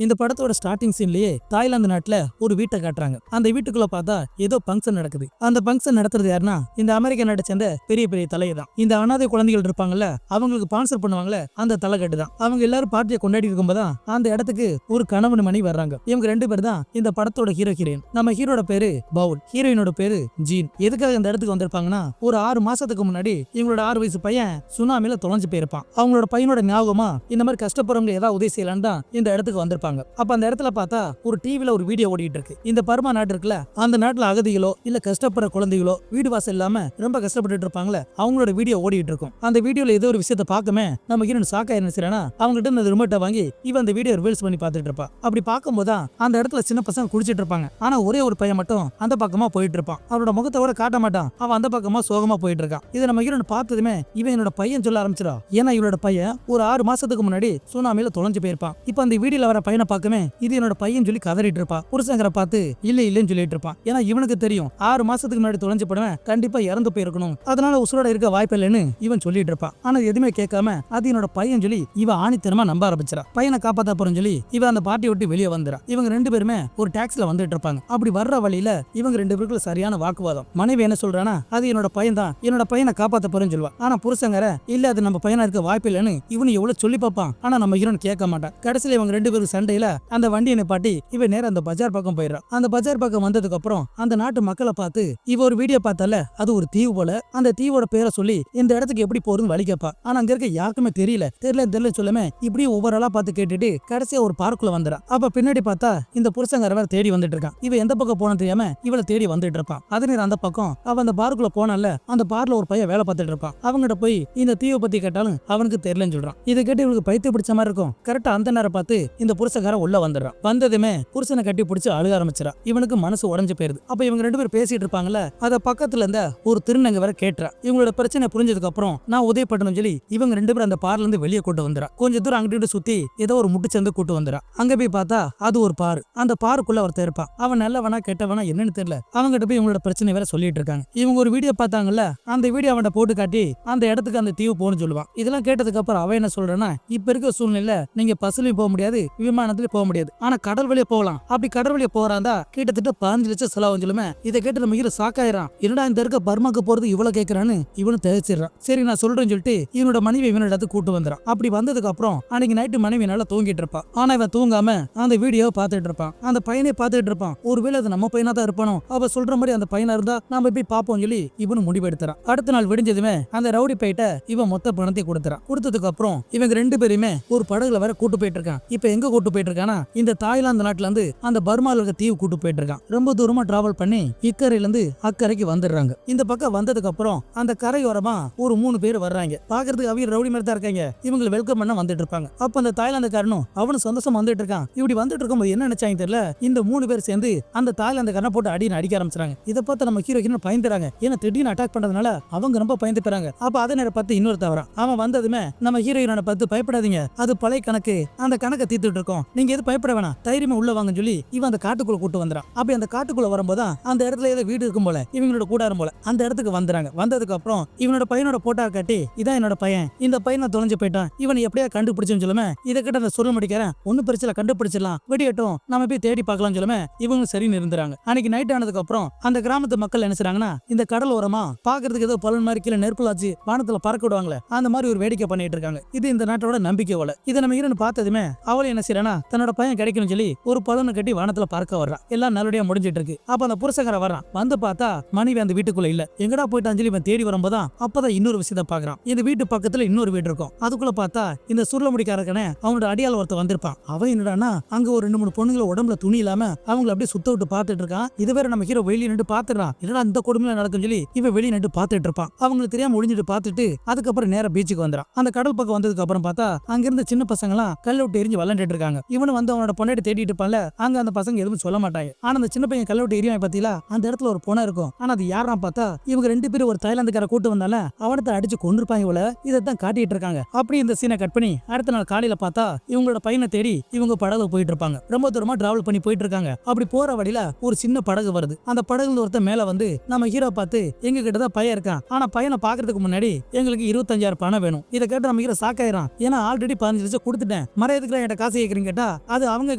இந்த படத்தோட starting சீன்லயே Thailand நாட்டுல ஒரு வீட்டை காட்டுறாங்க. அந்த வீட்டுக்குள்ள பார்த்தா ஏதோ ஃபங்க்ஷன் நடக்குது. அந்த ஃபங்க்ஷன் நடத்துறது யாருன்னா இந்த அமெரிக்க நாட்டை சேர்ந்த பெரிய பெரிய தலையை தான். இந்த அனாதை குழந்தைகள் இருப்பாங்கல்ல, அவங்களுக்கு ஸ்பான்சர் பண்ணுவாங்கல்ல, அந்த தலைக்கட்டு தான். அவங்க எல்லாரும் பார்ட்டியை கொண்டாடி இருக்கும்போது அந்த இடத்துக்கு ஒரு கணவன் மணி வர்றாங்க. இவங்க ரெண்டு பேர் தான் இந்த படத்தோட ஹீரோயின். நம்ம ஹீரோட பேரு பவுல், ஹீரோயினோட பேரு ஜீன். எதுக்காக இந்த இடத்துக்கு வந்திருப்பாங்கன்னா, ஒரு 6 மாசத்துக்கு முன்னாடி இவங்களோட 6 வயசு பையன் சுனாமில தொலைஞ்சு போயிருப்பான். அவங்களோட பையனோட ஞாபகமா இந்த மாதிரி கஷ்டப்படுறவங்க ஏதாவது உதவி செய்யலான்னு தான் இந்த இடத்துக்கு வந்திருப்பாங்க. அப்ப அந்த இடத்துல பார்த்தா ஒரு டிவில ஒரு வீடியோ ஓடிட்டு இருக்கு. இந்த பர்மா நாட்டு இருக்குல்ல, அந்த நாட்டுல அகதிகளோ இல்ல கஷ்டப்படுற குழந்தைகளோ வீடு வாசல் இல்லாம ரொம்ப கஷ்டப்பட்டு இருப்பாங்களே, அவங்களோட வீடியோ ஓடிட்டு இருக்கும். அந்த வீடியோல ஏதோ ஒரு விஷயத்தை பார்க்கமே நம்ம ஹீரோயின் சாக்கா என்ன செய்யறா, அவங்க கிட்ட இந்த ரிமோட்டை வாங்கி இவன் அந்த வீடியோ ரிவீல்ஸ் பண்ணி பார்த்துட்டு இருப்பா. அப்படி பார்க்கும்போது அந்த இடத்துல சின்ன பசங்க குடிச்சிட்டு இருப்பாங்க. ஆனா ஒரே ஒரு பையன் மட்டும் அந்த பக்கமா போயிட்டு இருப்பான். அவனோட முகத்தை கூட காட்ட மாட்டான். அவன் அந்த பக்கமா சோகமா போயிட்டு இருக்கான். இதை நம்ம ஹீரோயின் பார்த்ததுமே இவன் என்னோட பையன் சொல்ல ஆரம்பிச்சிடா. ஏன்னா இவனோட பையன் ஒரு 6 மாசத்துக்கு முன்னாடி சுனாமில தொலைஞ்சு போயிருப்பான். இப்ப அந்த வீடியோல வர பையனை பார்க்கவே இது என்னோட பையன் சொல்லி கதறிட்டு இருப்பா. புருஷங்கரை பார்த்து இல்லன்னு சொல்லிட்டு இருப்பான். ஏன்னா இவனுக்கு தெரியும் 6 மாசத்துக்கு முன்னாடி தொலைஞ்சு போடுவேன் கண்டிப்பா இறந்து போயிருக்கணும், அதனால உசுரோட இருக்க வாய்ப்பு இல்லைன்னு இவன் சொல்லிட்டு இருப்பான். ஆனா எதுவுமே கேட்காம அது என்னோட பையன் சொல்லி இவன் ஆணித்தனமா நம்ப ஆரம்பிச்சிடா. பையனை காப்பாத்த போறேன்னு சொல்லி இவன் அந்த பார்ட்டி விட்டு வெளியே வந்துடா. இவங்க ரெண்டு பேருமே ஒரு டாக்ஸில வந்துட்டு இருப்பாங்க. அப்படி வர்ற வழியில இவங்க ரெண்டு பேருக்குள்ள சரியான வாக்குவாதம். மனைவி என்ன சொல்றானா, அது என்னோட பையன் தான், என்னோட பையனை காப்பாத்த போறேன்னு சொல்லுவா. ஆனா புருஷங்கர இல்ல அது நம்ம பையனா இருக்க வாய்ப்பு இல்லைன்னு இவனு எவ்வளவு சொல்லி பார்ப்பான். ஆனா நம்ம ஹீரோன் கேட்க மாட்டான். கடைசியில இவங்க ரெண்டு பேருக்கு சண்டையில அந்த வண்டியை நிப்பாட்டி இவன் நேரம் அந்த பஜார் பக்கம் போயிடுறான். அந்த பஜார் பக்கம் வந்ததுக்கு அப்புறம் அந்த நாட்டு மக்களை பார்த்து இவ ஒரு வீடியோ பார்த்தால அது ஒரு தீவு போல, அந்த தீவோட பேரை சொல்லி இந்த இடத்துக்கு எப்படி போறதுன்னு வழி கேட்பா. ஆனா அங்க இருக்க யாருக்குமே தெரியல சொல்லாம இப்படி ஒவ்வொரு ஆளா பார்த்து கேட்டுட்டு கடைசியா ஒரு பார்க்குள்ள வந்துடா. அப்ப பின்னாடி பார்த்தா இந்த புருஷங்காரவர் தேடி வந்துட்டு இருக்கான். இவ எந்த பக்கம் போன தெரியாம இவளை தேடி வந்துட்டு இருப்பான். அதே நேரம் அந்த பக்கம் அவ அந்த பார்க்குள்ள போனால அந்த பார்ல ஒரு பையன் வேலை பார்த்துட்டு இருப்பான். அவங்கிட்ட போய் இந்த தீவை பத்தி கேட்டாலும் அவனுக்கு தெரியலன்னு சொல்றான். இதை கேட்டு இவளுக்கு பைத்திய பிடிச்ச மாதிரி இருக்கும். கரெக்டா அந்த நேரம் பார்த்து இந்த புருஷங்காரன் உள்ள வந்துடுறான். வந்ததுமே புருஷனை கட்டி பிடிச்சு அழுக ஆரம்பிச்சிடா. இவனுக்கு மனசு உடஞ்சு போயிருது. அப்ப இவங்க ரெண்டு பேரும் பேசிட்டு இருப்பாங்கல்ல, அத பக்கத்துல இருந்த ஒரு திருநங்கை வர கேட்டுறா. இவங்களோட பிரச்சனை புரிஞ்சதுக்கு அப்புறம் நான் உதவி பண்ணணும் சொல்லி இவங்க ரெண்டு பேரும் அந்த பார்ல இருந்து வெளியே கூட்டு வந்துடா. கொஞ்சம் தூரம் அங்கிட்டு சுத்தி ஏதோ ஒரு முட்டு சேர்ந்து கூட்டு வந்துடா. அங்க போய் பார்த்தா அது ஒரு பாரு. அந்த பாருக்குள்ள ஒருத்தர் இருப்பான். அவன் நல்லவனா கெட்டவனா என்னன்னு தெரியல. அவங்ககிட்ட போய் இவங்களோட பிரச்சனை வேற சொல்லிட்டு இருக்காங்க. இவங்க ஒரு வீடியோ பார்த்தாங்கல்ல, அந்த வீடியோ அவன்கிட்ட போட்டு காட்டி அந்த இடத்துக்கு அந்த தீவு போன்னு சொல்லுவான். இதெல்லாம் கேட்டதுக்கு அப்புறம் அவன் என்ன சொல்றான்னா, இப்ப இருக்க சூழ்நிலை நீங்க பஸ்லயும் போக முடியாது, விமானத்திலயும் போக முடியாது, ஆனா கடல் வழியா போகலாம். அப்படி கடல் வழியா போறாந்தா கிட்டத்தட்ட 15 லட்சம் செலவு சொல்லுமே. இதை கேட்டு நம்ம ஹீரோ சாக்காயிரான். என்னடா இந்த இருக்க பர்மாக்கு போறது இவ்வளவு கேட்கறான்னு இவனு தவிச்சிடறான். சரி நான் சொல்றேன்னு சொல்லிட்டு இவனோட மனைவி இவனோட இடத்துக்கு கூட்டு வந்துறான். அப்படி வந்ததுக்கு அப்புறம் அன்னைக்கு நைட்டு மனைவி நல்லா தூங்கிட்டு இருப்பான். ஆனா இவன் தூங்காம அந்த வீடியோ பார்த்துட்டு இருப்பான். அந்த பையனை பார்த்துட்டு இருப்பான். ஒருவேளை அது நம்ம பையனா தான் இருப்பானோ, அவ சொல்ற மாதிரி அந்த பையனா இருந்தா நாம போய் பாப்போம் சொல்லி இவனு முடிவெடுத்துறான். அடுத்த நாள் விடிஞ்சதுமே அந்த ரவுடி பையிட்ட இவன் மொத்த பணத்தை கொடுத்துறான். கொடுத்ததுக்கு அப்புறம் இவங்க ரெண்டு பேருமே ஒரு படகுல வர கூட்டு போயிட்டு இருக்கான். இப்ப எங்க கூட்டு போயிட்டு இருக்கானா, இந்த தாய்லாந்து நாட்டுல இருந்து அந்த பர்மால இருக்க தீவு கூட்டு போயிட்டு இருக்கான். ரொம்ப தூரமா டிராவல் பண்ணி இக்கரையில இருந்து அக்கறைக்கு வந்துடுறாங்க. இந்த பக்கம் வந்ததுக்கு அப்புறம் அந்த கரையோரமா ஒரு 3 பேர் வர்றாங்க. பாக்குறதுக்கு அவங்க ரவுடி மாதிரி தான் இருக்காங்க. இவங்களை வெல்கம் பண்ண வந்துட்டு இருப்பாங்க. அப்ப அந்த தாய்லாந்துக்காரனும் அவனு சந்தோஷம் வந்துட்டு இருக்கான். இப்படி வந்துட்டு இருக்கும்போது என்ன நினைச்சாங்க தெரியல, இந்த 3 பேர் சேர்ந்து அந்த தாய்லாந்துக்காரனை போட்டு அடிக்க ஆரம்பிச்சாங்க. இதை பார்த்து நம்ம ஹீரோயின் பயந்துறாங்க. ஏன்னா திடீர்னு அட்டாக் பண்றதுனால அவங்க ரொம்ப பயந்து போறாங்க. அப்ப அதே நேரம் பார்த்து இன்னொரு தவறான். அவன் வந்ததுமே நம்ம ஹீரோயினை பார்த்து பயப்படாதீங்க, அது பழைய கணக்கு, அந்த கணக்கை தீர்த்துட்டு இருக்கோம், நீங்க எது பயப்பட வேணாம், தைரியமா உள்ள வாங்கன்னு சொல்லி இவன் அந்த காட்டுக்குள்ள கூட்டு வந்துறான். அப்படி அந்த காட்டுக்குள்ள வரும்போது அந்த இடத்துல ஏதோ வீடு இருக்கும் போல, இவங்களோட கூடாரம் போல அந்த இடத்துக்கு வந்துறாங்க. வந்ததுக்கு அப்புறம் இவனோட பையனோட போட்டா காட்டி இதான் என்னோட பையன், இந்த பையனை தொலைஞ்சு போயிட்டான், இவனை எப்படியா கண்டுபிடிச்சுன்னு சொல்லுமே. இதை கிட்ட அந்த சொல்ல முடிக்கிறேன், ஒன்னும் பிரச்சனை கண்டுபிடிச்சிடலாம், வெடியட்டும் நம்ம போய் தேடி பார்க்கலாம் சொல்லுமே. இவங்க சரின்னு இருந்துறாங்க. அன்னைக்கு நைட் ஆனதுக்கு அப்புறம் அந்த கிராமத்து மக்கள் என்ன செய்றாங்கன்னா, இந்த கடல் ஓரமா பாக்குறதுக்கு ஏதோ பலன் மாதிரி கீழே நெருப்புலாச்சு வானத்துல பறக்க விடுவாங்களே, அந்த மாதிரி ஒரு வேடிக்கை பண்ணிட்டு இருக்காங்க. இது இந்த நாட்டோட நம்பிக்கை போல. இதை நம்ம ஹீரோன்னு பார்த்ததுமே அவளை என்ன செய்யறானா, தன்னோட பையன் கிடைக்கணும் சொல்லி ஒரு பலனை கட்டி வானத்துல பறக்க வர்றான். எல்லாம் நல்லபடியா முடிஞ்சிட்டு இருக்கு. அப்ப அந்த புருஷங்கர வர்றான். வந்து பார்த்தா மனைவி அந்த வீட்டுக்குள்ள இல்ல. எங்கடா போயிட்டான்னு சொல்லி இவன் தேடி வரும்போதான் அப்பதான் இன்னொரு விஷயத்தை பாக்குறான். இந்த வீட்டு பக்கத்துல இன்னொரு வீடு இருக்கும். அதுக்குள்ள பார்த்தா இந்த சுருள முடிக்காரக்கனே அவனோட அடியால் ஒருத்த வந்திருப்பான். அவன் என்னடானா அங்க ஒரு 2-3 பொண்ணுங்களை உடம்புல துணி இல்லாம அவங்களை அப்படியே சுத்த விட்டு பாத்துட்டு இருக்கான். இது வேற நம்ம ஹீரோ வெளியே நின்று பாத்துறான். என்னடா இந்த கொடுமையில நடக்கும் சொல்லி இவன் வெளியே நின்று பாத்துட்டு இருப்பான். அவங்களுக்கு தெரியாம ஒளிஞ்சிட்டு பாத்துட்டு அதுக்கப்புறம் நேரா பீச்சுக்கு வந்துறான். அந்த கடல் பக்கம் வந்ததுக்கு அப்புறம் பார்த்தா அங்க இருந்த சின்ன பசங்க எல்லாம் கல்ல விட்டு எரிஞ்சு விளையாண்டுட்டு இருக்காங்க. இவனு வந்து அவனோட பொண்ணாடி தேடிட்டு இருப்பான்ல, அங்க அந்த பசங்க எதுவும் சொல்ல மாட்டாங்க. ஆனா அந்த சின்ன பையன் கல்ல விட்டு எரியாம பாத்தீங்களா, அந்த இடத்துல ஒரு பொண்ணு இருக்கும். ஆனா அது யாரா பார்த்தா இவங்க ரெண்டு பேரும் ஒரு தாய்லாந்துக்கார கூட்டு வந்தால அவனத்தை அடிச்சு கொண்டிருப்பாங்க போல. இதைத்தான் காட்டிட்டு இருக்காங்க. அப்படி இந்த சீனை கட் பண்ணி அடுத்த நாள் காலையில பார்த்தா இவங்களோட பையனை தேடி இவங்க படகுல போயிட்டு இருப்பாங்க. ரொம்ப தூரமா டிராவல் பண்ணி போயிட்டு இருக்காங்க. அப்படி போற வழியில ஒரு சின்ன படகு வருது. அந்த படகுல ஒருத்தன் மேல வந்து நம்ம ஹீரோ பார்த்து எங்க கிட்டதான் பையன் இருக்கான், ஆனா பையனை பாக்குறதுக்கு முன்னாடி எங்களுக்கு 25,000 பணம் வேணும். இதை கேட்டு நம்ம ஹீரோ சாக்காயிரான். ஏன்னா ஆல்ரெடி 15 லட்சம் கொடுத்துட்டேன், மறையதுக்குலாம் என்கிட்ட காசு கேட்கறீங்க அப்படின்னு கேட்டா அது அவங்க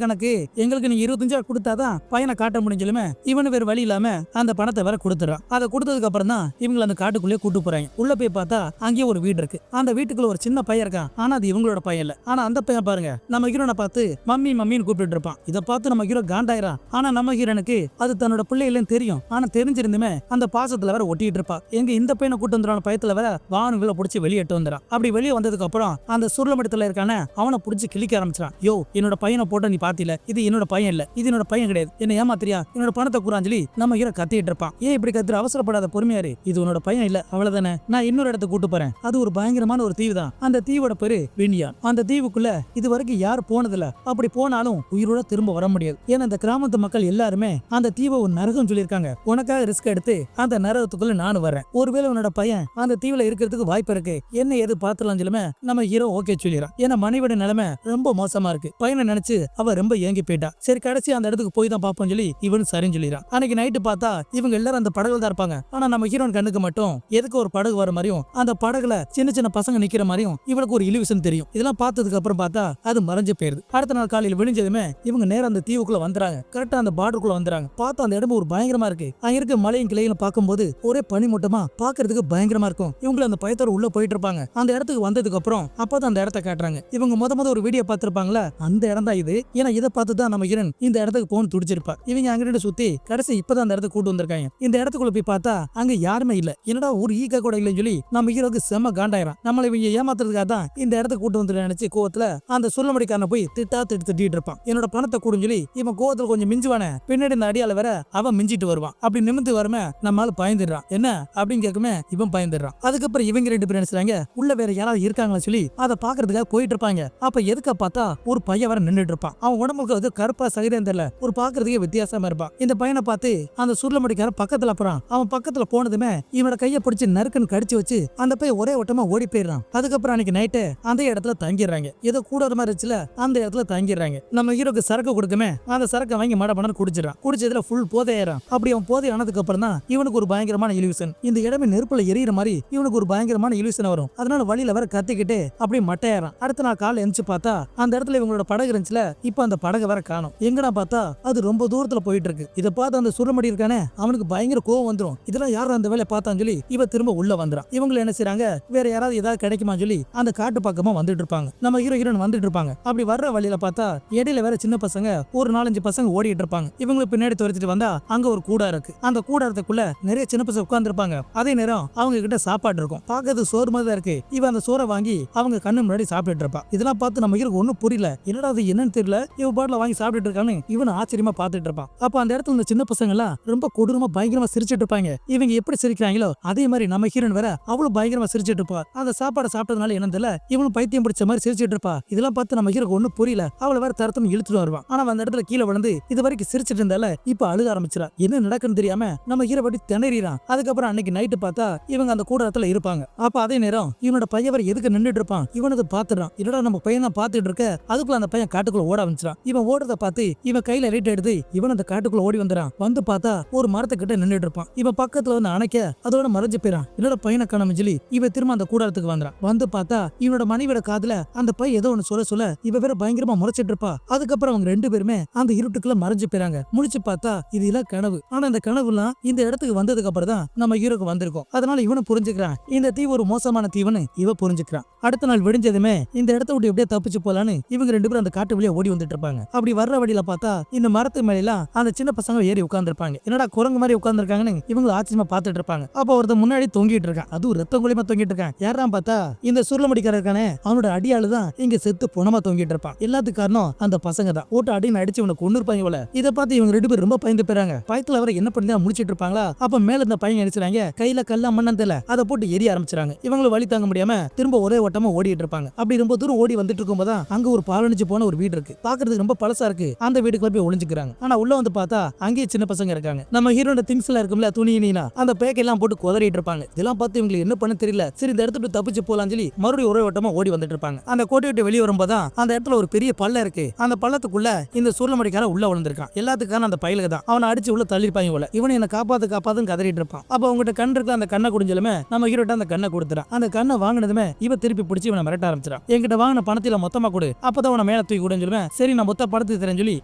கணக்கு, எங்களுக்கு நீங்க 25 கொடுத்தாதான் பையனை காட்ட முடிஞ்சலுமே இவனு வேற வழி இல்லாம அந்த பணத்தை வேற கொடுத்துறான். அதை கொடுத்ததுக்கு அப்புறம் தான் இவங்களை அந்த காட்டுக்குள்ளே கூட்டு போறாங்க. உள்ள போய் பார்த்தா அங்கேயே ஒரு வீடு இருக்கு. அந்த வீட்டுக்குள்ள ஒரு சின்ன பையன் இருக்கான். ஆனா அது இவங்களோட பையன் இல்ல. ஆனா அந்த பையன் பாருங்க நம்ம ஹீரோனை பார்த்து மம்மி மம்மின்னு கூப்பிட்டு இருப்பான். இதை பார்த்து நம்ம ஹீரோ காண்டாயிரான். ஆனா நம்ம ஹீரோனுக்கு அது தன்னோட பிள்ளை இல்லைன்னு தெரியும். ஆனா தெரிஞ்சிருந்துமே அந்த பாசத்துல வேற ஒட்டிட்டு இருப்பா. எங்க இந்த பையனை கூட்டு வந்துடுறான பயத்துல வேற வானுகளை பிடிச்சி வெளியேட்டு வந்துடான். அப்படி வெளியே வந்ததுக்கு அப்புறம் அந்த சுருளமடத்துல இருக்கானே அவனை பிடிச்சி கிளிக்க ஆரம்பிச்சான். யோ என்னோட பையனை போட்ட நீ பாத்தில, இது என்னோட பையன் இல்ல, இது என்னோட பையன் கிடையாது, என்ன ஏமாத்திரியா, என்னோட பணத்தை கூறாஞ்சலி நம்ம ஹீரோ கத்திட்டு இருப்பான். ஏன் இப்படி கத்துற, அவசரப்படாத, பொறுமையாரு, இது உன்னோட பையன் இல்ல, அவ்வளவுதானே, நான் இன்னொரு இடத்துக்கு கூட்டு போறேன். அது ஒரு பயங்கரமான ஒரு தீவு தான். அந்த தீவோட பேரு வினியான். அந்த தீவுக்குள்ள இது வரைக்கும் யாரும் போனதில்ல. அப்படி போனாலும் உயிரோட திரும்ப வர முடியாது. ஏன்னா இந்த கிராமத்து மக்கள் எல்லாருமே அந்த தீவை ஒரு நரகம் சொல்லியிருக்காங்க. உனக்காக ரிஸ்க் எடுத்து அந்த நரகத்துக்குள்ள நானும் வரேன். ஒருவேளை உன்னோட பையன் அந்த தீவுல இருக்கிறதுக்கு வாய்ப்பு இருக்கு, என்ன ஏது பாத்துலாம் சொல்லுமே நம்ம ஹீரோ ஓகே சொல்லிடுறான். ஏன்னா மனைவியோட நிலைமை ரொம்ப மோசமா இருக்கு. பையனை நினைச்சு அவ ரொம்ப ஏங்கி போயிட்டா. சரி கடைசி அந்த இடத்துக்கு போய் தான் பாப்போம் சொல்லி இவனு சரின்னு சொல்லிடுறான். அன்னைக்கு நைட்டு பார்த்தா இவங்க எல்லாரும் அந்த படகுல தான் இருப்பாங்க. ஆனா நம்ம ஹீரோன் கண்ணுக்கு மட்டும் எதுக்கு ஒரு படகு வர மாதிரியும் அந்த படகுல சின்ன சின்ன பசங்க நிக்கிற மாதிரியும் இவனுக்கு ஒரு இலிவிஷன் தெரியும். இதெல்லாம் பார்த்ததுக்கு அப்புறம் பார்த்தா அது மறைஞ்சு போயிருது. அடுத்த நாள் காலையில் விழிஞ்சதுமே இவங்க நேரம் அந்த தீவுக்குள்ள வந்துறாங்க. கரெக்டா அந்த பார்டருக்குள்ள வந்துறாங்க. பார்த்தா அந்த இடம் ஒரு பயங்கரமா இருக்கு. அங்க இருக்க மலையும் கிளையும் பார்க்கும்போது ஒரே பனிமூட்டமா பாக்குறதுக்கு பயங்கரமா இருக்கும். இவங்க அந்த பயத்தோட உள்ள போயிட்டு இருப்பாங்க. அந்த இடத்துக்கு வந்ததுக்கு அப்புறம் அப்பதான் அந்த இடத்த காட்டுறாங்க. இவங்க முத ஒரு வீடியோ பார்த்திருப்பாங்களா, அந்த இடம் தான் இது. ஏன்னா இதை பார்த்து தான் நம்ம ஹீரோன் இந்த இடத்துக்கு போன்னு துடிச்சிருப்பா. இவங்க அங்கிட்டு சுத்தி கடைசி இப்பதான் அந்த இடத்துக்கு கூட்டு வந்திருக்காங்க. இந்த இடத்துக்குள்ள போய் பார்த்தா அங்க யாருமே இல்ல. என்னடா ஒரு ஈக்க கூட இல்லைன்னு சொல்லி நம்ம ஹீரோக்கு செம்ம காண்டாயிரம். நம்மளை இவங்க ஏமாத்துறதுக்காக தான் இந்த இடத்துக்கு கூட்டு வந்து நினைச்சு கோவத்துல அந்த சுருளமடிக்காரனை போய் திட்டிட்டு இருப்பான். என்னோட பணத்தை கூடுன்னு சொல்லி இவன் கோவத்துல கொஞ்சம் மிஞ்சுவானே, பின்னாடி இந்த அடியால வேற அவன் மிஞ்சிட்டு வருவான். அப்படி நிமிந்து வருமே நம்மால பயந்துடுறான். என்ன அப்படின்னு கேட்குமே இவன் பயந்துடுறான். அதுக்கப்புறம் இவங்க 2 பேரும் நினைச்சாங்க உள்ள வேற யாராவது இருக்காங்களா சொல்லி அதை பாக்குறதுக்காக போயிட்டு இருப்பாங்க. அப்ப எதுக்க பார்த்தா ஒரு பையன் வர நின்றுட்டு இருப்பான். அவன் உடம்புக்கு அது கருப்பா சகிதம் தெரியல, ஒரு பாக்குறதுக்கே வித்தியாசமா இருப்பான். இந்த பையனை பார்த்து அந்த சுருளமடிக்காரன் பக்கத்துல போறான். அவன் பக்கத்துல போனதுமே இவனோட கையை பிடிச்சி நறுக்குன்னு கடிச்சு வச்சு அந்த பையன் ஒரே ஓட்டமா ஓடி போயிடுறான். அதுக்கப்புறம் அன்னைக்கு நைட்டு அந்த இடத்துல தங்கிடுறாங்க. ஏதோ கூட மாதிரி இருந்துச்சுல அந்த இடத்துல தங்கிடுறாங்க. நம்ம ஹீரோக்கு சரக்கு கொடுக்குமே அந்த சரக்கை வாங்கி மடமடன்னு குடிச்சிடறான். குடிச்சதுல ஃபுல் போதையாயிரம். அப்படி அவன் போதை ஆனதுக்கு அப்புறம் தான் இவனுக்கு ஒரு பயங்கரமான இலியூஷன். இந்த இடமே நெருப்புல எரியிற மாதிரி இவனுக்கு ஒரு பயங்கரமான இலியூஷன் வரும். அதனால வழியில வர கத்திக்கிட்டு அப்படியே மட்டையாறான். அடுத்த நாள் காலைல எந்திச்சு பார்த்தா அந்த இடத்துல இவங்களோட படகு இருந்துச்சுல, இப்ப அந்த படகு வர காணும். எங்கடா பார்த்தா அது ரொம்ப தூரத்துல போயிட்டு இருக்கு. இதை பார்த்து அந்த சுருளமடி இருக்கானே அவனுக்கு பயங்கர கோவம் வந்துடும். இதெல்லாம் யாரும் அந்த வேலையை பார்த்தான்னு சொல்லி இவ திரும்ப உள்ள வந்துறான். இவங்க என்ன செய்றாங்க, வேற யாராவது ஏதாவது கிடைக்குமா சொல்லி அந்த காட்டு பக்கமா வந்துட்டு இருப்பாங்க. நம்ம ஹீரோயின் வந்துட்டு இருப்பாங்க. அப்படி வர்ற வழியில பார்த்தா இடையில வேற சின்ன பசங்க ஒரு 4-5 பசங்க ஓடிட்டு இருப்பாங்க. இவங்களுக்கு பின்னாடி துரத்திட்டு வந்தா அங்க ஒரு கூடா இருக்கு. அந்த கூடாரத்துக்குள்ள நிறைய சின்ன பசங்க உட்கார்ந்து இருப்பாங்க. அதே நேரம் அவங்க கிட்ட சாப்பாடு இருக்கும். பார்க்கறது சோறு மாதிரி தான் இருக்கு. இவன் அந்த சோறை வாங்கி அவங்க கண்ணு முன்னாடி சாப்பிட்டுட்டு இருப்பா. இதெல்லாம் பார்த்து நம்ம ஹீரோக்கு ஒன்னும் புரியல. என்னடா அது என்னன்னு தெரியல, இவ பாட்டில வாங்கி சாப்பிட்டுட்டு இருக்கான்னு இவன் ஆச்சரியமா பார்த்துட்டு இருப்பான். அப்ப அந்த இடத்துல இந்த சின்ன பசங்க எல்லாம் ரொம்ப கொடூரமா பயங்கரமா சிரிச்சிட்டு இருப்பாங்க. இவங்க எப்படி சிரிக்கிறாங்களோ அதே மாதிரி நம்ம ஹீரோயின் வேற அவ்வளவு பயங்கரமா சிரிச்சிட்டு இருப்பா. அந்த சாப்பாடு சாப்பிட்டதுனால என்ன தெரியல இவனும் பைத்தியம் பிடிச்ச மாதிரி சிரிச்சிட்டு இருப்பா. இதெல்லாம் பார்த்து நம்ம ஹீரோக்கு ஒன்னும் புரியல. அவளை வேற தரத்தம் இழுத்துட்டு வருவான். ஆனா அந்த இடத்துல கீழே விழுந்து இது வரைக்கும் சிரிச்சிட்டு இருந்தால இப்ப அழுக ஆரம்பிச்சிடா. என்ன நடக்குன்னு தெரியாம நம்ம ஹீரோ பட்டி திணறிறான். அதுக்கப்புறம் அன்னைக்கு நைட்டு பார்த்தா இவங்க அந்த கூடாரத்துல இருப்பாங்க. அப்ப அதே நேரம் இவனோட பையன் வர எதுக்கு நின்றுட்டு இருப்பான். இவனது பாத்துறான். என்னடா நம்ம பையன் தான் பாத்துட்டு இருக்க. அதுக்குள்ள அந்த பையன் காட்டுக்குள்ள ஓட ஆரம்பிச்சிடான். இவன் ஓடுறத பார்த்து இவன் கையில ரைட் எடுத்து இவன் அந்த காட்டுக்குள்ள ஓடி வந்துறான். வந்து பார்த்தா ஒரு மரத்துக்கிட்ட நின்றுட்டு இருப்பான். இவன் பக்கத்துல வந்து அணைக்க அதோட மறைஞ்சு போயிறான். என்னோட பையனை காணாம சொல்லி இவன் திரும்ப அந்த கூடாரத்துக்கு வந்துறான். வந்து பார்த்தா இவனோட மனைவியோட காதுல அந்த பையன் ஏதோ ஒன்னு சொல்ல இவ வேற பயங்கரமா முறைச்சிட்டு இருப்பா. அதுக்கப்புறம் அவங்க 2 பேருமே அந்த இருட்டுக்குள்ள மறைஞ்சு போயிறாங்க. முழிச்சு பார்த்தா இது எல்லாம் கனவு. ஆனா இந்த கனவுலாம் இந்த இடத்துக்கு வந்ததுக்கு அப்புறம் தான் நம்ம ஹீரோக்கு வந்திருக்கும். அதனால இவனை புரிஞ்சுக்கிறான் இந்த தீவு ஒரு மோசமான தீவுன்னு இவ புரிஞ்சுக்கிறான். அடுத்த நாள் விடிஞ்சதுமே இந்த இடத்த விட்டு எப்படியே தப்பிச்சு போலான்னு இவங்க 2 பேரும் அந்த காட்டு வழியா ஓடி வந்துட்டு இருப்பாங்க. அப்படி வர்ற வழியில பார்த்தா இந்த மரத்து மேலாம் அந்த சின்ன பசங்க ஏறி உட்கார்ந்து இருப்பாங்க. என்னடா குரங்கு மாதிரி உட்கார்ந்து இருக்காங்கன்னு இவங்க ஆச்சரியமா பார்த்துட்டு இருப்பாங்க. அப்ப ஒருத்தர் முன்னாடி தொங்கிட்டு இருக்கான். அதுவும் ரத்தம் குளிமா தொங்கிட்டு இருக்கான். யாராம் பார்த்தா இந்த சுருளமடிக்காரர் இருக்கானே அவனோட அடியாளு தான் இங்க செத்து புணமா தொங்கிட்டு இருப்பான். எல்லாத்துக்கு காரணம் அந்த பசங்க தான். ஓட்ட அடின்னு அடிச்சு இவனை கொண்டு இருப்பாங்க போல. இதை பார்த்து இவங்க 2 பேரும் ரொம்ப பயந்து போறாங்க. பயத்துல வர என்ன பண்ணி முடிச்சிட்டு இருப்பாங்களா. அப்ப மேல இந்த பையன் நினைச்சாங்க கையில கல்ல மண்ணன் தெரியல அதை போட்டு எரிய ஆரம்பிச்சாங்க. இவங்களும் வழி தாங்க முடியாம திரும்ப ஒரே ஓட்டமா ஓடிட்டு இருப்பாங்க. அப்படி ரொம்ப தூரம் ஓடி வந்துட்டு இருக்கும்போது அங்க ஒரு பாலணிச்சு போன ஒரு வீடு இருக்கு. பாக்குறதுக்கு ரொம்ப பழசா இருக்கு. அந்த வீட்டுக்குள்ள போய் ஒளிஞ்சுக்கிறாங்க. ஆனா உள்ள வந்து பார்த்தா அங்கேயே சின்ன பசங்க இருக்காங்க. நம்ம ஹீரோட திங்ஸ் எல்லாம் இருக்கும்ல, துணி நீனா அந்த பேக் எல்லாம் போட்டு குதறிட்டு இருப்பாங்க. இதெல்லாம் பார்த்து இவங்களுக்கு என்ன பண்ண தெரியல. சரி இந்த இடத்துல தப்பிச்சு போலாம் சொல்லி மறுபடியும் ஒரே ஓட்டமா ஓடி வந்துட்டு இருப்பாங்க. அந்த கோட்டை விட்டு வெளியே வரும்போது அந்த இடத்துல ஒரு பெரிய பள்ளம் இருக்கு. அந்த பள்ளத்துக்குள்ள இந்த சுருளமடிக்காரன் உள்ள விழுந்திருக்கான். எல்லாத்துக்கான அந்த பையலுக்கு தான் அவனை அடிச்சு உள்ள தள்ளிருப்பாங்க போல. இவனை என்ன காப்பாத்துன்னு கதறிட்டு இருப்பான். அப்ப அவங்ககிட்ட கண் இருக்கு. அந்த கண்ணை குடிஞ்சலுமே நம்ம ஹீரோட்ட அந்த கண்ணை கொடுத்துறான். அந்த கண்ணை வாங்கினதுமே இவ திருப்பி பிடிச்சி இவனை மிரட்ட ஆரம்பிச்சிடான். என்கிட்ட வாங்கின பணத்தில மொத்தமா கொடு, அப்பதான் உன மேல மேல தூக்கி கூடன்னு சொல்லுவேன். சரி நான் மொத்த படத்துக்கு தரேன்னு சொல்லி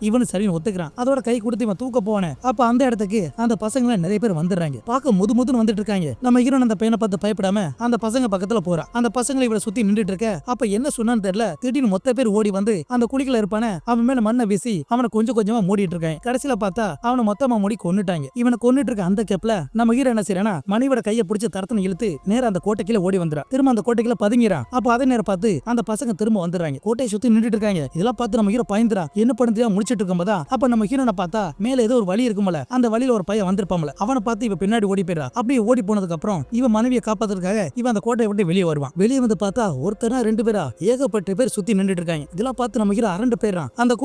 இவனு சரின்னு ஒத்துக்கிறான். அதோட கை கொடுத்து இவன் தூக்க போவானே, அப்ப அந்த இடத்துக்கு அந்த பசங்க நிறைய பேர் வந்துடுறாங்க. பார்க்க முதுன்னு வந்துட்டு இருக்காங்க. நம்ம ஹீரோன் அந்த பையனை பார்த்து பயப்படாம அந்த பசங்க பக்கத்துல போறா. அந்த பசங்களை இவளை சுத்தி நின்றுட்டு இருக்க. அப்ப என்ன சொன்னான்னு தெரியல, திடீர்னு மொத்த பேர் ஓடி வந்து அந்த குழிக்குள்ள இருப்பானே அவன் மேல மண்ணை வீசி அவனை கொஞ்சம் கொஞ்சமா மூடிட்டு இருக்காங்க. கடைசியில பார்த்தா அவனை மொத்தமா மூடி கொன்னுட்டாங்க. இவனை கொன்னுட்டு இருக்க அந்த கேப்ல நம்ம ஹீரோ என்ன செய்யறானா, மனைவியோட கையை பிடிச்சு தரத்தனை இழுத்து நேரா அந்த கோட்டைக்குள்ள ஓடி வந்துடா. திரும்ப அந்த கோட்டைக்குள்ள பதுங்கிறான். அப்ப அதே நேரம் பார்த்து அந்த பசங்க திரும்ப வந்துடுறாங்க. கோட்டையை சுத்தி நின்றுட்டு இருக்காங்க. இதெல்லாம் பார்த்து நம்ம ஹீரோ பயந்துரா. என்ன பண்ணுறா முடிச்சிட்டு இருக்கும்போதா அப்ப நம்ம ஹீரோனை பார்த்தா மேல ஏதோ ஒரு வழி இருக்கும்ல, அந்த வழியில ஒரு பையன் வந்திருப்பாம்ல, அவனை பார்த்து இவ பின்னாடி ஓடி போயிடா. அப்படியே ஓடி போனதுக்கு அப்புறம் இவன் மனைவியை காப்பாத்துறதுக்காக இவன் அந்த கோட்டையை விட்டு வெளியே வருவான். வெளியே வந்து பார்த்தா ஒருத்தரா 2 பேரா ஏகப்பட்ட பேர் சுத்தி நின்றுட்டு இருக்காங்க. இதெல்லாம் பார்த்து நம்ம ஹீரோ அரண்டு போயிடறான். அந்த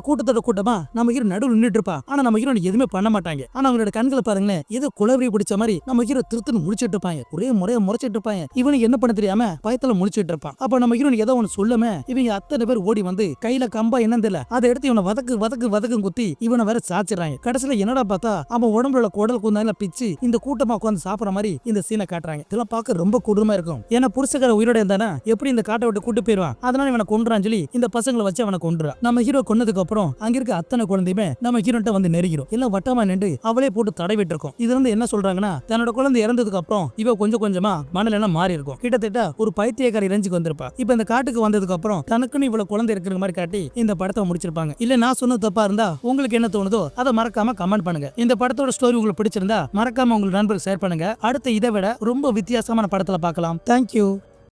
கூட்டத்தோட கூட்டமா நம்ம ஹீரோ நடுவில் நின்றுட்டு இருப்பா. ஆனா நம்ம ஹீரோ எதுவுமே பண்ண மாட்டாங்க. ஆனா அவங்களோட கண்களை பாருங்களேன், ஏதோ குளவரி பிடிச்ச மாதிரி நம்ம ஹீரோ திருத்துன்னு முடிச்சிட்டு இருப்பாங்க. ஒரே முறையா முறைச்சிட்டு இருப்பாங்க. இவனுக்கு என்ன பண்ண தெரியாம பயத்துல முடிச்சிட்டு இருப்பான். அப்ப நம்ம ஹீரோ ஏதோ ஒன்னு சொல்லாம இவங்க அத்தனை பேர் ஓடி வந்து கையில கம்பா என்னன்னு தெரியல அதை எடுத்து இவனை வதக்கு குத்தி இவனை வேற சாச்சிடறாங்க. கடைசியில என்னடா பார்த்தா அவன் உடம்புல குடல் குந்தால பிச்சு இந்த கூட்டமா உட்காந்து சாப்பிடுற மாதிரி இந்த சீனை காட்டுறாங்க. இதெல்லாம் பார்க்க ரொம்ப கொடூரமா இருக்கும். ஏன்னா புருஷக்கார உயிரோட இருந்தானா எப்படி இந்த காட்டை விட்டு கூட்டு போயிருவான். அதனால இவனை கொன்றான்னு சொல்லி இந்த பசங்களை வச்சு அவனை கொன்றான். நம்ம ஹீரோ கொன்னதுக்கு அப்புறம் அங்க இருக்க அத்தனை குழந்தையுமே நம்ம ஹீரோட்ட வந்து நெருங்கிடும். எல்லாம் வட்டமா நின்று அவளே போட்டு தடவிட்டு இருக்கும். இதுல இருந்து என்ன சொல்றாங்கன்னா, தன்னோட குழந்தை இறந்ததுக்கு அப்புறம் இவ கொஞ்சம் கொஞ்சமா மனநலம் மாறி இருக்கும். கிட்டத்தட்ட ஒரு பைத்தியக்காரி ரேஞ்சுக்கு வந்திருப்பா. இப்ப இந்த காட்டுக்கு வந்ததுக்கு அப்புறம் தனக்குன்னு இவ்வளவு குழந்தை இருக்கிற மாதிரி காட்டி இந்த படத்தை முடிச்சிருப்பாங்க. இல்ல நான் சொன்ன தப்பா இருந்தா உங்களுக்கு என்ன தோணுதோ அதை மறக்காம கமெண்ட் பண்ணுங்க. இந்த படத்தோட ஸ்டோரி உங்களுக்கு பிடிச்சிருந்தா மறக்காம உங்க நண்பருக்கு ஷேர் பண்ணுங்க. அடுத்த இதை விட ரொம்ப வித்தியாசமான படத்துல பார்க்கலாம். தேங்க்யூ.